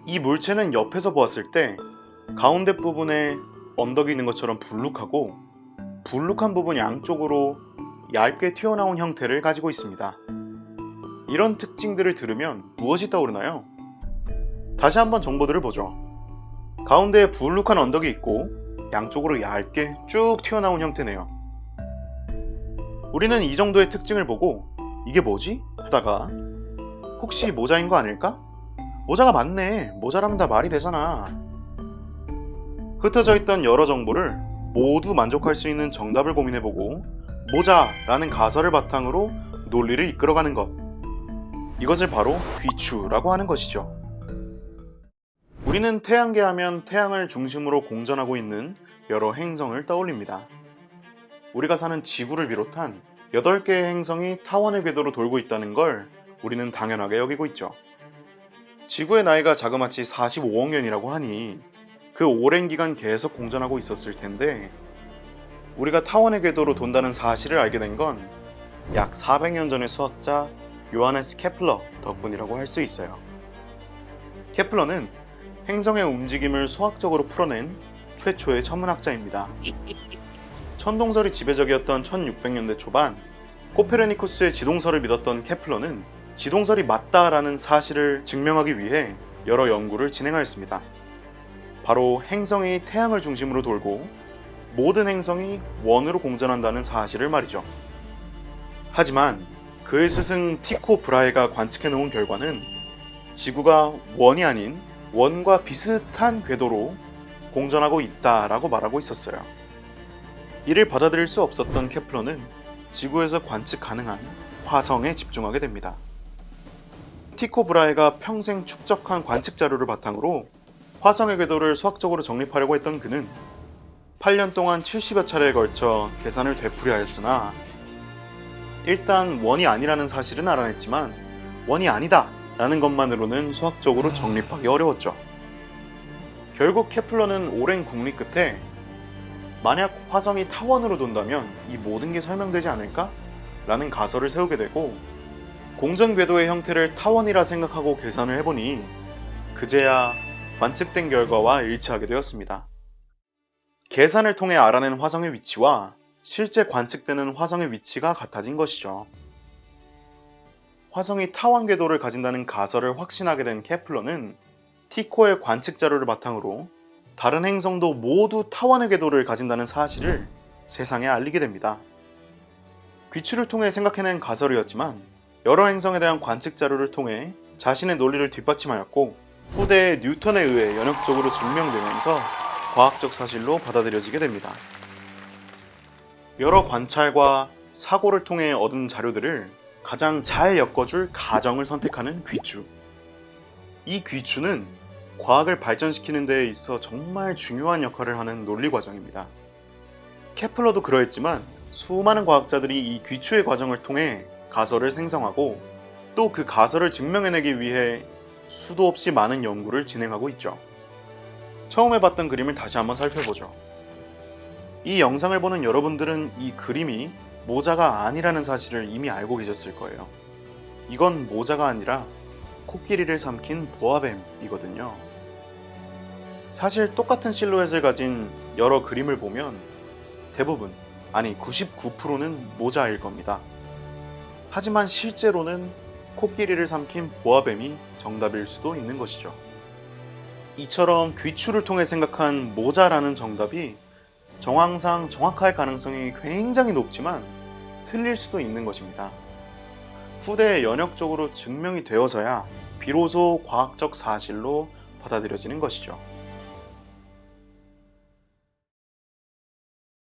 이 물체는 옆에서 보았을 때 가운데 부분에 언덕이 있는 것처럼 불룩하고 불룩한 부분 양쪽으로 얇게 튀어나온 형태를 가지고 있습니다. 이런 특징들을 들으면 무엇이 떠오르나요? 다시 한번 정보들을 보죠. 가운데에 불룩한 언덕이 있고 양쪽으로 얇게 쭉 튀어나온 형태네요. 우리는 이 정도의 특징을 보고 이게 뭐지? 하다가 혹시 모자인 거 아닐까? 모자가 맞네. 모자라면 다 말이 되잖아. 흩어져 있던 여러 정보를 모두 만족할 수 있는 정답을 고민해보고 모자라는 가설을 바탕으로 논리를 이끌어가는 것. 이것을 바로 귀추라고 하는 것이죠. 우리는 태양계 하면 태양을 중심으로 공전하고 있는 여러 행성을 떠올립니다. 우리가 사는 지구를 비롯한 8개의 행성이 타원의 궤도로 돌고 있다는 걸 우리는 당연하게 여기고 있죠. 지구의 나이가 자그마치 45억 년이라고 하니 그 오랜 기간 계속 공전하고 있었을 텐데 우리가 타원의 궤도로 돈다는 사실을 알게 된 건 약 400년 전의 수학자 요하네스 케플러 덕분이라고 할 수 있어요. 케플러는 행성의 움직임을 수학적으로 풀어낸 최초의 천문학자입니다. 천동설이 지배적이었던 1600년대 초반 코페르니쿠스의 지동설을 믿었던 케플러는 지동설이 맞다라는 사실을 증명하기 위해 여러 연구를 진행하였습니다. 바로 행성이 태양을 중심으로 돌고 모든 행성이 원으로 공전한다는 사실을 말이죠. 하지만 그의 스승 티코 브라헤가 관측해 놓은 결과는 지구가 원이 아닌 원과 비슷한 궤도로 공전하고 있다라고 말하고 있었어요. 이를 받아들일 수 없었던 케플러는 지구에서 관측 가능한 화성에 집중하게 됩니다. 티코 브라헤가 평생 축적한 관측 자료를 바탕으로 화성의 궤도를 수학적으로 정립하려고 했던 그는 8년 동안 70여 차례에 걸쳐 계산을 되풀이하였으나 일단 원이 아니라는 사실은 알아냈지만 원이 아니다 라는 것만으로는 수학적으로 정립하기 어려웠죠. 결국 케플러는 오랜 궁리 끝에 만약 화성이 타원으로 돈다면 이 모든 게 설명되지 않을까? 라는 가설을 세우게 되고 공전 궤도의 형태를 타원이라 생각하고 계산을 해보니 그제야 관측된 결과와 일치하게 되었습니다. 계산을 통해 알아낸 화성의 위치와 실제 관측되는 화성의 위치가 같아진 것이죠. 화성이 타원 궤도를 가진다는 가설을 확신하게 된 케플러는 티코의 관측 자료를 바탕으로 다른 행성도 모두 타원의 궤도를 가진다는 사실을 세상에 알리게 됩니다. 귀추를 통해 생각해낸 가설이었지만 여러 행성에 대한 관측 자료를 통해 자신의 논리를 뒷받침하였고 후대의 뉴턴에 의해 연역적으로 증명되면서 과학적 사실로 받아들여지게 됩니다. 여러 관찰과 사고를 통해 얻은 자료들을 가장 잘 엮어줄 가정을 선택하는 귀추. 이 귀추는 과학을 발전시키는 데에 있어 정말 중요한 역할을 하는 논리 과정입니다. 케플러도 그러했지만 수많은 과학자들이 이 귀추의 과정을 통해 가설을 생성하고 또 그 가설을 증명해내기 위해 수도 없이 많은 연구를 진행하고 있죠. 처음에 봤던 그림을 다시 한번 살펴보죠. 이 영상을 보는 여러분들은 이 그림이 모자가 아니라는 사실을 이미 알고 계셨을 거예요. 이건 모자가 아니라 코끼리를 삼킨 보아뱀이거든요. 사실 똑같은 실루엣을 가진 여러 그림을 보면 대부분, 아니 99%는 모자일 겁니다. 하지만 실제로는 코끼리를 삼킨 보아뱀이 정답일 수도 있는 것이죠. 이처럼 귀추를 통해 생각한 모자라는 정답이 정황상 정확할 가능성이 굉장히 높지만 틀릴 수도 있는 것입니다. 후대에 연역적으로 증명이 되어서야 비로소 과학적 사실로 받아들여지는 것이죠.